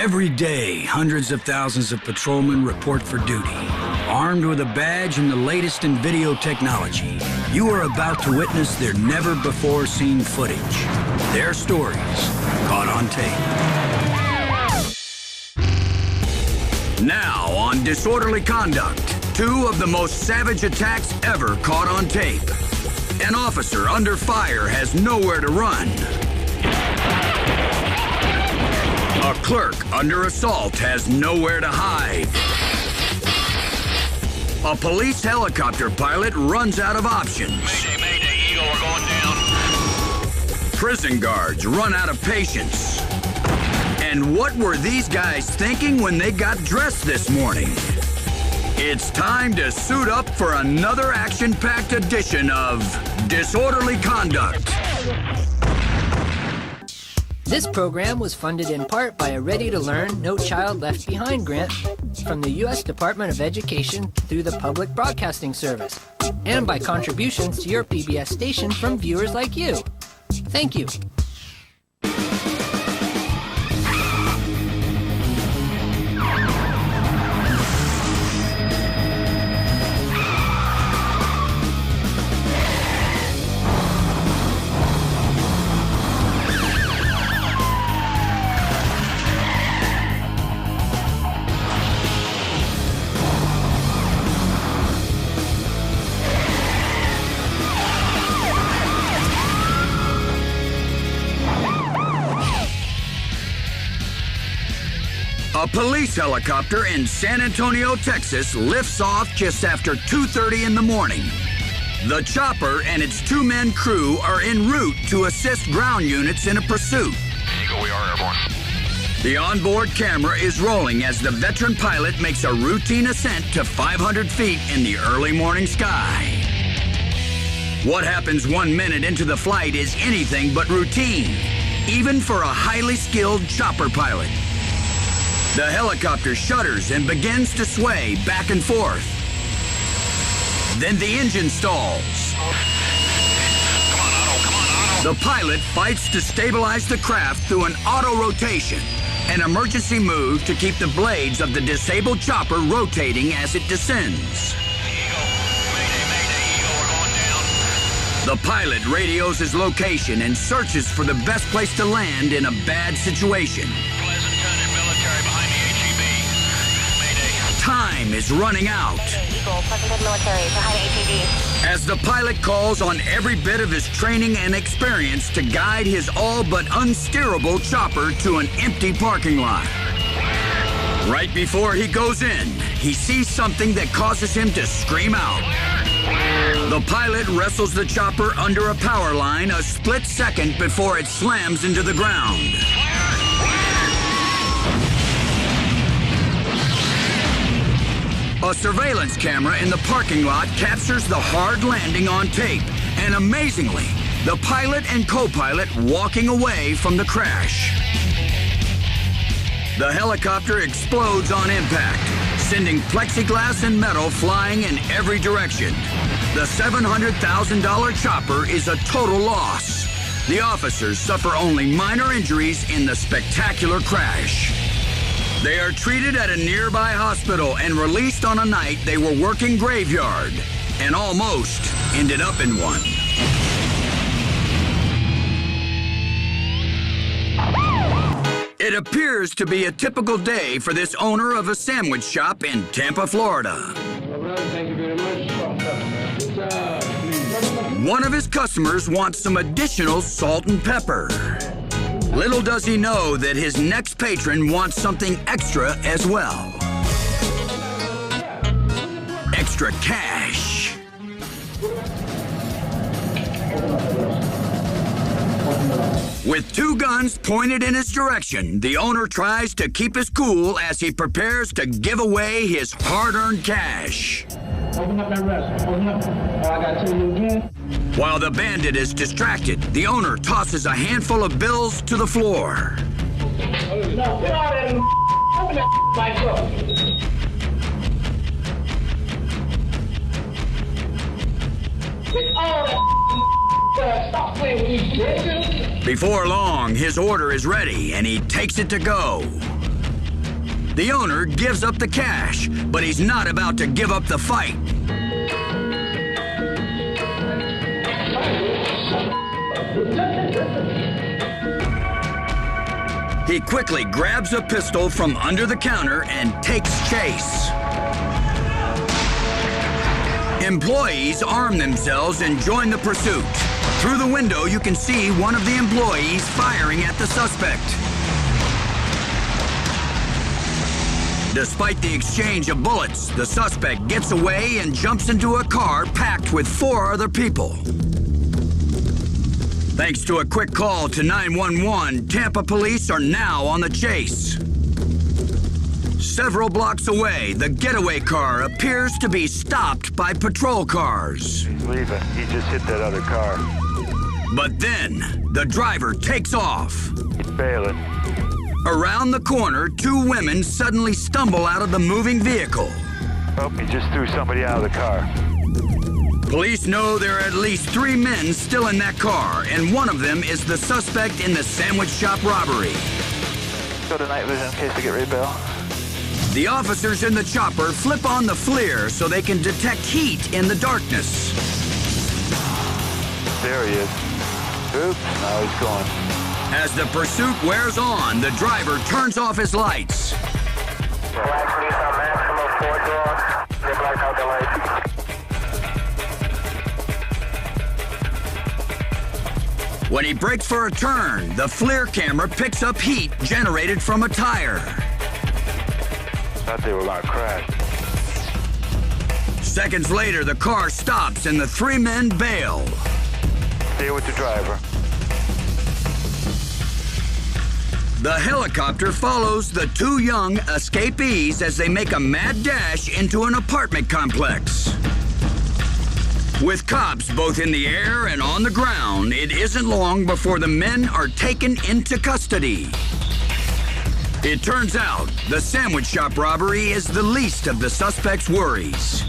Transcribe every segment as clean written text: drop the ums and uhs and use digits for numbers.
Every day, hundreds of thousands of patrolmen report for duty, armed with a badge and the latest in video technology. You are about to witness their never-before-seen footage. Their stories, caught on tape. Now on Disorderly Conduct, two of the most savage attacks ever caught on tape. An officer under fire has nowhere to run. A clerk under assault has nowhere to hide. A police helicopter pilot runs out of options. Mayday, mayday, Eagle, we're going down. Prison guards run out of patience. And what were these guys thinking when they got dressed this morning? It's time to suit up for another action-packed edition of Disorderly Conduct. This program was funded in part by a Ready-to-Learn, No Child Left Behind grant from the U.S. Department of Education through the Public Broadcasting Service, and by contributions to your PBS station from viewers like you. Thank you. A police helicopter in San Antonio, Texas lifts off just after 2:30 in the morning. The chopper and its two-man crew are en route to assist ground units in a pursuit. Eagle, we are airborne. The onboard camera is rolling as the veteran pilot makes a routine ascent to 500 feet in the early morning sky. What happens 1 minute into the flight is anything but routine, even for a highly skilled chopper pilot. The helicopter shudders and begins to sway back and forth. Then the engine stalls. Come on, Otto. The pilot fights to stabilize the craft through an auto rotation, an emergency move to keep the blades of the disabled chopper rotating as it descends. Eagle, mayday, Eagle, we're going down. The pilot radios his location and searches for the best place to land in a bad situation. Pleasanton and military behind the HEB. Mayday. Time is running out. Eagle, Pleasanton military behind ATV. As the pilot calls on every bit of his training and experience to guide his all but unsteerable chopper to an empty parking lot. Right before he goes in, he sees something that causes him to scream out. The pilot wrestles the chopper under a power line a split second before it slams into the ground. A surveillance camera in the parking lot captures the hard landing on tape, and amazingly, the pilot and co-pilot walking away from the crash. The helicopter explodes on impact, sending plexiglass and metal flying in every direction. The $700,000 chopper is a total loss. The officers suffer only minor injuries in the spectacular crash. They are treated at a nearby hospital and released on a night they were working graveyard and almost ended up in one. It appears to be a typical day for this owner of a sandwich shop in Tampa, Florida. All right, thank you very much. Good job. One of his customers wants some additional salt and pepper. Little does he know that his next patron wants something extra as well. Extra cash. With two guns pointed in his direction, the owner tries to keep his cool as he prepares to give away his hard-earned cash. Open up and rest. Open up. Oh, I gotta tell you again. While the bandit is distracted, the owner tosses a handful of bills to the floor. No, get all that. Open that mic up. Get all that. Stop playing with me. Before long, his order is ready and he takes it to go. The owner gives up the cash, but he's not about to give up the fight. He quickly grabs a pistol from under the counter and takes chase. Employees arm themselves and join the pursuit. Through the window, you can see one of the employees firing at the suspect. Despite the exchange of bullets, the suspect gets away and jumps into a car packed with 4 other people. Thanks to a quick call to 911, Tampa police are now on the chase. Several blocks away, the getaway car appears to be stopped by patrol cars. He's leaving. He just hit that other car. But then, the driver takes off. He's bailing. Around the corner, 2 women suddenly stumble out of the moving vehicle. Oh, he just threw somebody out of the car. Police know there are at least 3 men still in that car, and one of them is the suspect in the sandwich shop robbery. Go to night vision in case they get ready, Bill. The officers in the chopper flip on the FLIR so they can detect heat in the darkness. There he is. Oops, now he's gone. As the pursuit wears on, the driver turns off his lights. Black police on maximum 4 door. They black out the lights. When he brakes for a turn, the FLIR camera picks up heat generated from a tire. Thought they were about to crash. Seconds later, the car stops and the 3 men bail. Stay with the driver. The helicopter follows the 2 young escapees as they make a mad dash into an apartment complex. With cops both in the air and on the ground, it isn't long before the men are taken into custody. It turns out the sandwich shop robbery is the least of the suspect's worries.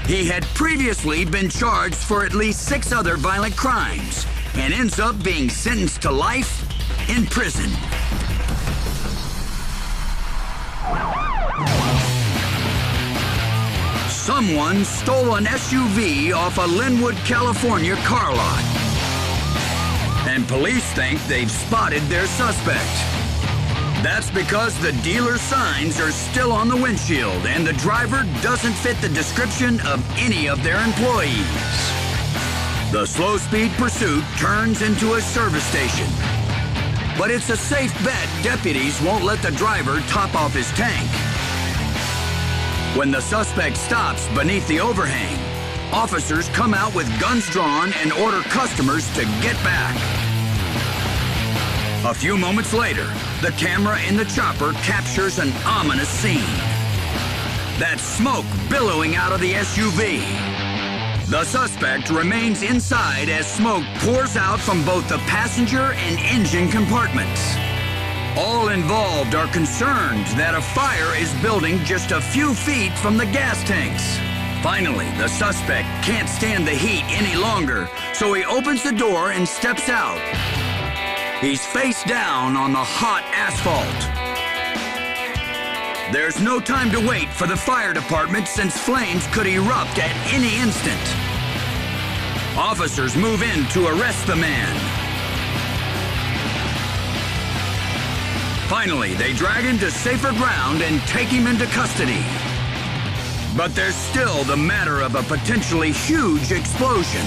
He had previously been charged for at least 6 other violent crimes and ends up being sentenced to life in prison. Someone stole an SUV off a Linwood, California car lot. And police think they've spotted their suspect. That's because the dealer signs are still on the windshield and the driver doesn't fit the description of any of their employees. The slow-speed pursuit turns into a service station. But it's a safe bet deputies won't let the driver top off his tank. When the suspect stops beneath the overhang, officers come out with guns drawn and order customers to get back. A few moments later, the camera in the chopper captures an ominous scene. That's smoke billowing out of the SUV. The suspect remains inside as smoke pours out from both the passenger and engine compartments. All involved are concerned that a fire is building just a few feet from the gas tanks. Finally, the suspect can't stand the heat any longer, so he opens the door and steps out. He's face down on the hot asphalt. There's no time to wait for the fire department since flames could erupt at any instant. Officers move in to arrest the man. Finally, they drag him to safer ground and take him into custody. But there's still the matter of a potentially huge explosion.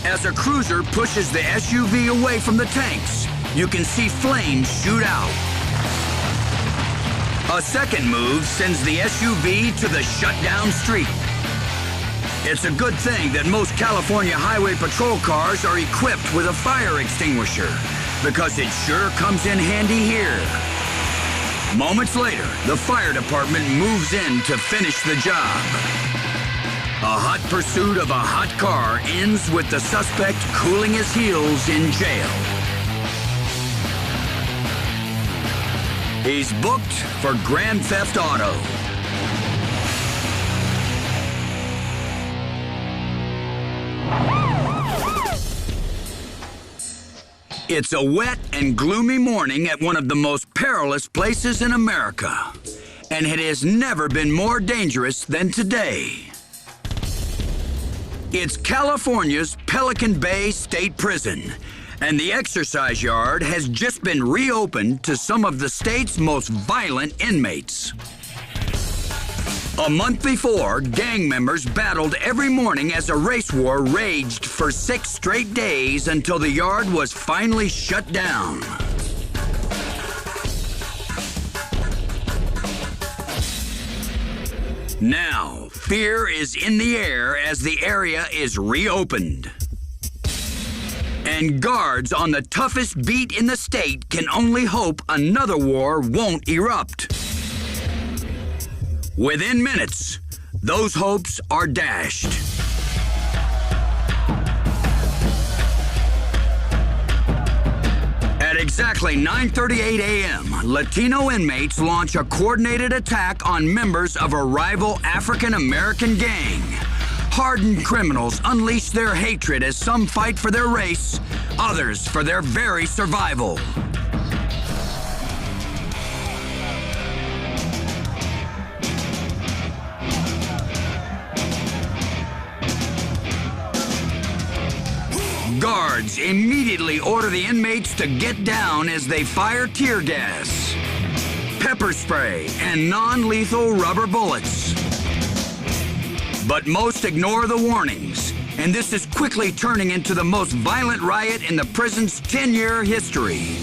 As a cruiser pushes the SUV away from the tanks, you can see flames shoot out. A second move sends the SUV to the shut-down street. It's a good thing that most California highway patrol cars are equipped with a fire extinguisher, because it sure comes in handy here. Moments later, the fire department moves in to finish the job. A hot pursuit of a hot car ends with the suspect cooling his heels in jail. He's booked for Grand Theft Auto. It's a wet and gloomy morning at one of the most perilous places in America. and it has never been more dangerous than today. It's California's Pelican Bay State Prison, and the exercise yard has just been reopened to some of the state's most violent inmates. A month before, gang members battled every morning as a race war raged for 6 straight days until the yard was finally shut down. Now, fear is in the air as the area is reopened. And guards on the toughest beat in the state can only hope another war won't erupt. Within minutes, those hopes are dashed. At exactly 9:38 a.m., Latino inmates launch a coordinated attack on members of a rival African-American gang. Hardened criminals unleash their hatred as some fight for their race, others for their very survival. Guards immediately order the inmates to get down as they fire tear gas, pepper spray, and non-lethal rubber bullets. But most ignore the warnings, and this is quickly turning into the most violent riot in the prison's 10-year history.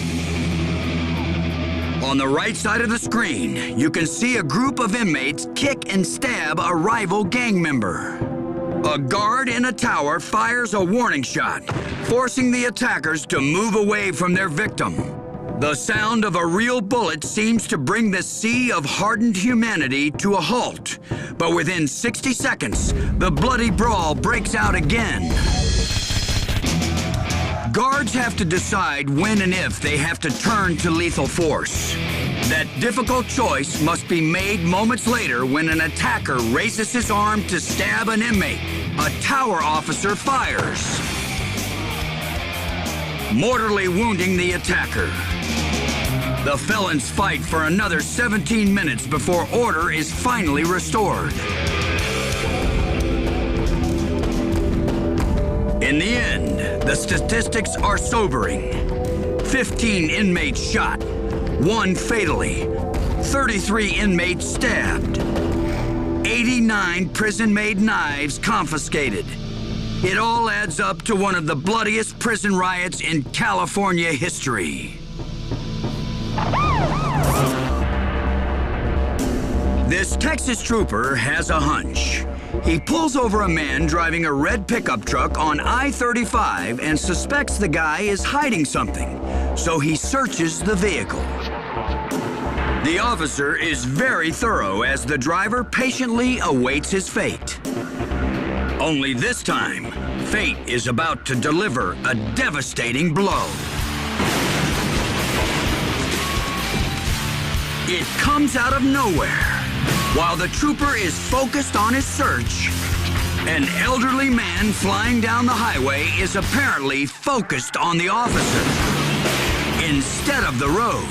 On the right side of the screen, you can see a group of inmates kick and stab a rival gang member. A guard in a tower fires a warning shot, forcing the attackers to move away from their victim. The sound of a real bullet seems to bring the sea of hardened humanity to a halt, but within 60 seconds, the bloody brawl breaks out again. Guards have to decide when and if they have to turn to lethal force. That difficult choice must be made moments later when an attacker raises his arm to stab an inmate. A tower officer fires, mortally wounding the attacker. The felons fight for another 17 minutes before order is finally restored. In the end, the statistics are sobering. 15 inmates shot, 1 fatally, 33 inmates stabbed, 89 prison-made knives confiscated. It all adds up to one of the bloodiest prison riots in California history. This Texas trooper has a hunch. He pulls over a man driving a red pickup truck on I-35 and suspects the guy is hiding something, so he searches the vehicle. The officer is very thorough as the driver patiently awaits his fate. Only this time, fate is about to deliver a devastating blow. It comes out of nowhere. While the trooper is focused on his search, an elderly man flying down the highway is apparently focused on the officer instead of the road.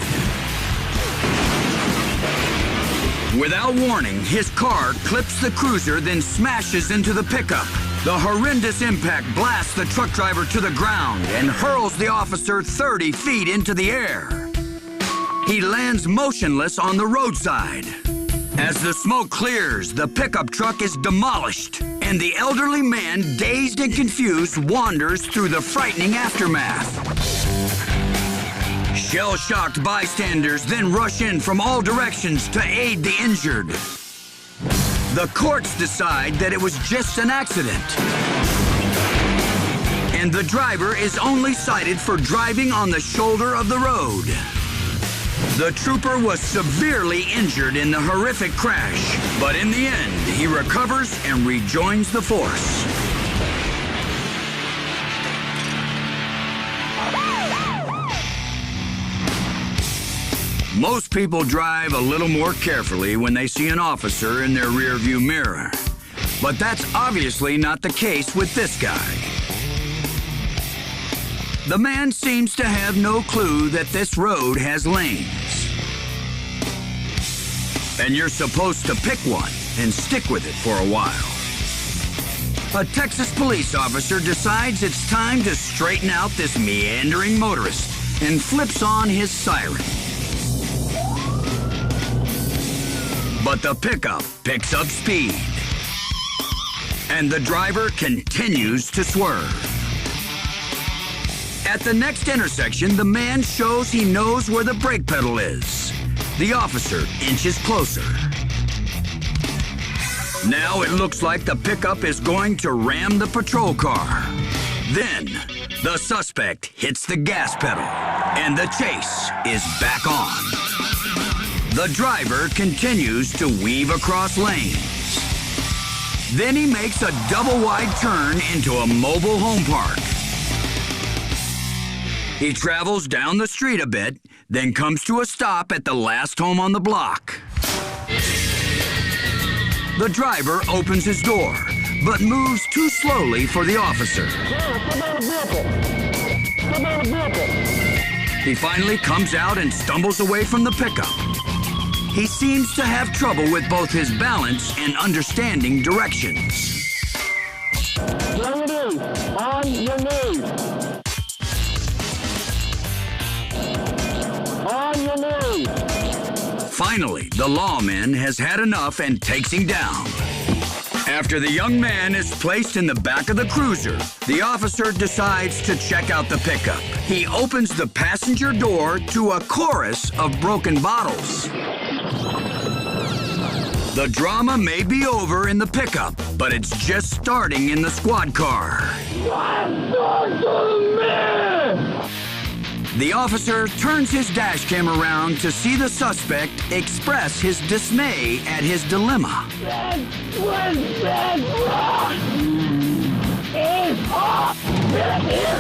Without warning, his car clips the cruiser, then smashes into the pickup. The horrendous impact blasts the truck driver to the ground and hurls the officer 30 feet into the air. He lands motionless on the roadside. As the smoke clears, the pickup truck is demolished, and the elderly man, dazed and confused, wanders through the frightening aftermath. Shell-shocked bystanders then rush in from all directions to aid the injured. The courts decide that it was just an accident, and the driver is only cited for driving on the shoulder of the road. The trooper was severely injured in the horrific crash, but in the end, he recovers and rejoins the force. Most people drive a little more carefully when they see an officer in their rearview mirror, but that's obviously not the case with this guy. The man seems to have no clue that this road has lanes. and you're supposed to pick one and stick with it for a while. A Texas police officer decides it's time to straighten out this meandering motorist and flips on his siren. But the pickup picks up speed, and the driver continues to swerve. At the next intersection, the man shows he knows where the brake pedal is. The officer inches closer. Now it looks like the pickup is going to ram the patrol car. Then, the suspect hits the gas pedal, and the chase is back on. The driver continues to weave across lanes. Then he makes a double-wide turn into a mobile home park. He travels down the street a bit, then comes to a stop at the last home on the block. The driver opens his door, but moves too slowly for the officer. He finally comes out and stumbles away from the pickup. He seems to have trouble with both his balance and understanding directions. On your knees. On your knees. Finally, the lawman has had enough and takes him down. After the young man is placed in the back of the cruiser, the officer decides to check out the pickup. He opens the passenger door to a chorus of broken bottles. The drama may be over in the pickup, but it's just starting in the squad car. The officer turns his dash cam around to see the suspect express his dismay at his dilemma.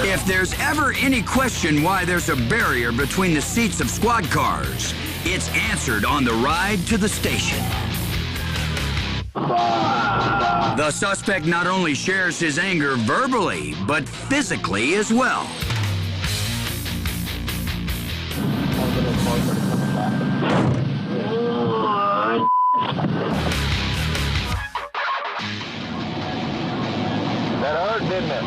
If there's ever any question why there's a barrier between the seats of squad cars, it's answered on the ride to the station. The suspect not only shares his anger verbally, but physically as well. That hurt, didn't it?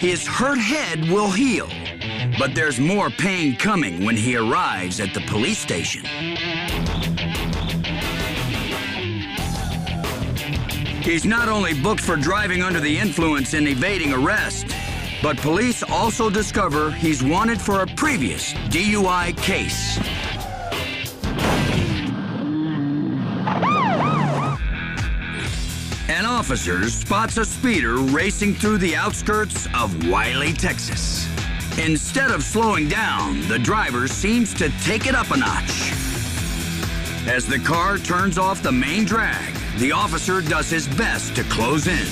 His hurt head will heal, but there's more pain coming when he arrives at the police station. He's not only booked for driving under the influence and evading arrest, but police also discover he's wanted for a previous DUI case. An officer spots a speeder racing through the outskirts of Wiley, Texas. Instead of slowing down, the driver seems to take it up a notch. As the car turns off the main drag, the officer does his best to close in.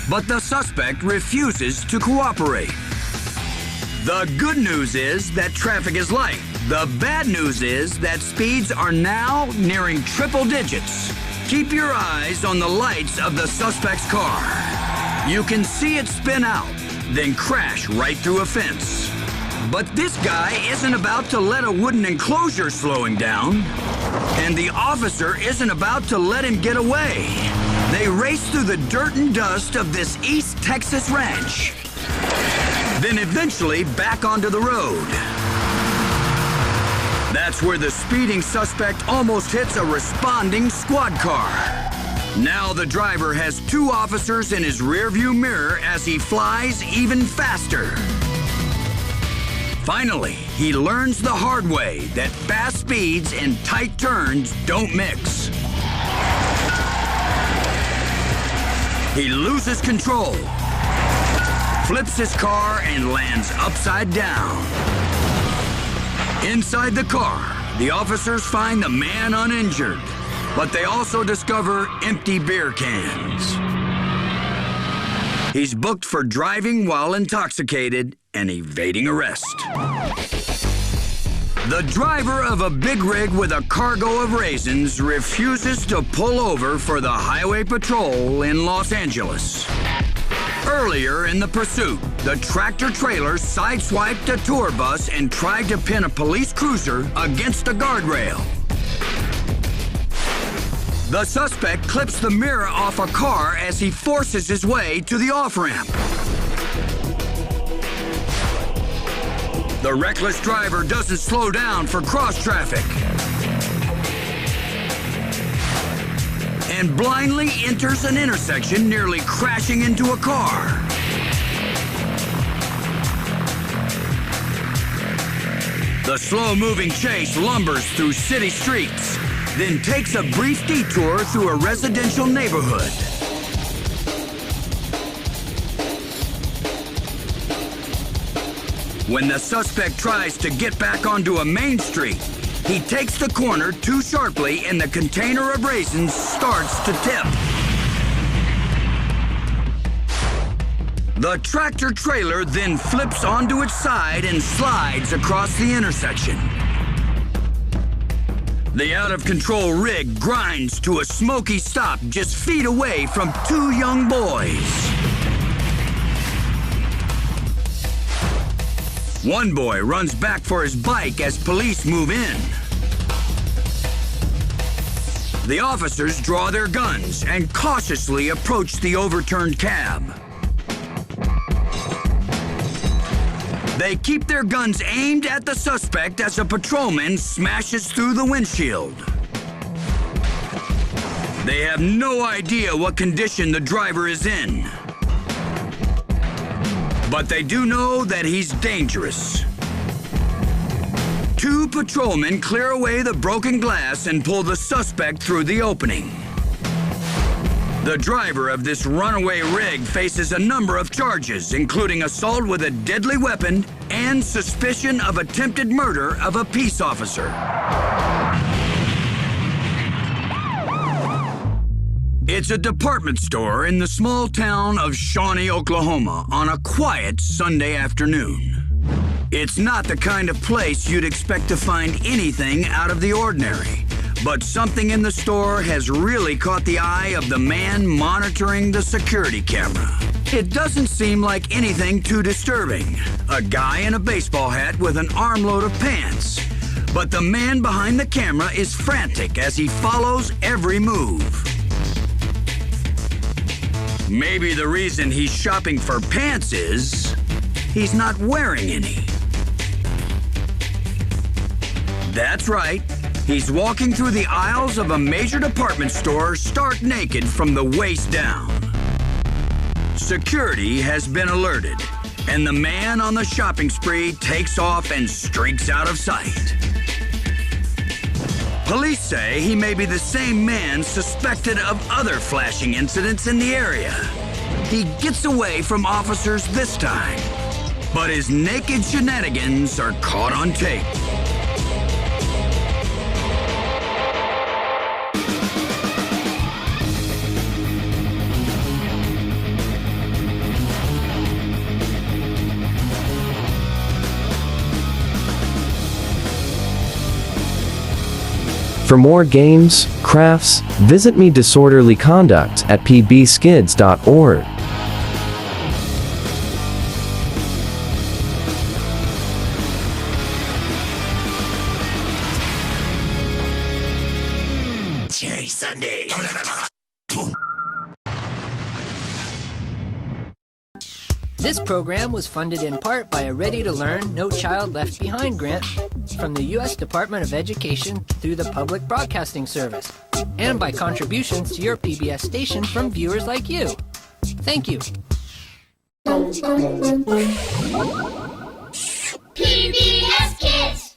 But the suspect refuses to cooperate. The good news is that traffic is light. The bad news is that speeds are now nearing triple digits. Keep your eyes on the lights of the suspect's car. You can see it spin out, then crash right through a fence. But this guy isn't about to let a wooden enclosure slow him down. And the officer isn't about to let him get away. They race through the dirt and dust of this East Texas ranch. Then eventually back onto the road. That's where the speeding suspect almost hits a responding squad car. Now the driver has two officers in his rearview mirror as he flies even faster. Finally, he learns the hard way that fast speeds and tight turns don't mix. He loses control, flips his car, and lands upside down. Inside the car, the officers find the man uninjured, but they also discover empty beer cans. He's booked for driving while intoxicated and evading arrest. The driver of a big rig with a cargo of raisins refuses to pull over for the highway patrol in Los Angeles. Earlier in the pursuit, the tractor-trailer sideswiped a tour bus and tried to pin a police cruiser against a guardrail. The suspect clips the mirror off a car as he forces his way to the off-ramp. The reckless driver doesn't slow down for cross-traffic and blindly enters an intersection, nearly crashing into a car. The slow-moving chase lumbers through city streets, then takes a brief detour through a residential neighborhood. When the suspect tries to get back onto a main street, he takes the corner too sharply and the container of raisins starts to tip. The tractor-trailer then flips onto its side and slides across the intersection. The out-of-control rig grinds to a smoky stop just feet away from two young boys. One boy runs back for his bike as police move in. The officers draw their guns and cautiously approach the overturned cab. They keep their guns aimed at the suspect as a patrolman smashes through the windshield. They have no idea what condition the driver is in, but they do know that he's dangerous. Two patrolmen clear away the broken glass and pull the suspect through the opening. The driver of this runaway rig faces a number of charges, including assault with a deadly weapon and suspicion of attempted murder of a peace officer. It's a department store in the small town of Shawnee, Oklahoma, on a quiet Sunday afternoon. It's not the kind of place you'd expect to find anything out of the ordinary, but something in the store has really caught the eye of the man monitoring the security camera. It doesn't seem like anything too disturbing. A guy in a baseball hat with an armload of pants. But the man behind the camera is frantic as he follows every move. Maybe the reason he's shopping for pants is he's not wearing any. That's right. He's walking through the aisles of a major department store stark naked from the waist down. Security has been alerted, and the man on the shopping spree takes off and streaks out of sight. Police say he may be the same man suspected of other flashing incidents in the area. He gets away from officers this time, but his naked shenanigans are caught on tape. For more games, crafts, visit me Disorderly Conduct at pbskids.org. Sunday. This program was funded in part by a Ready to Learn, No Child Left Behind grant from the U.S. Department of Education through the Public Broadcasting Service, and by contributions to your PBS station from viewers like you. Thank you. PBS Kids!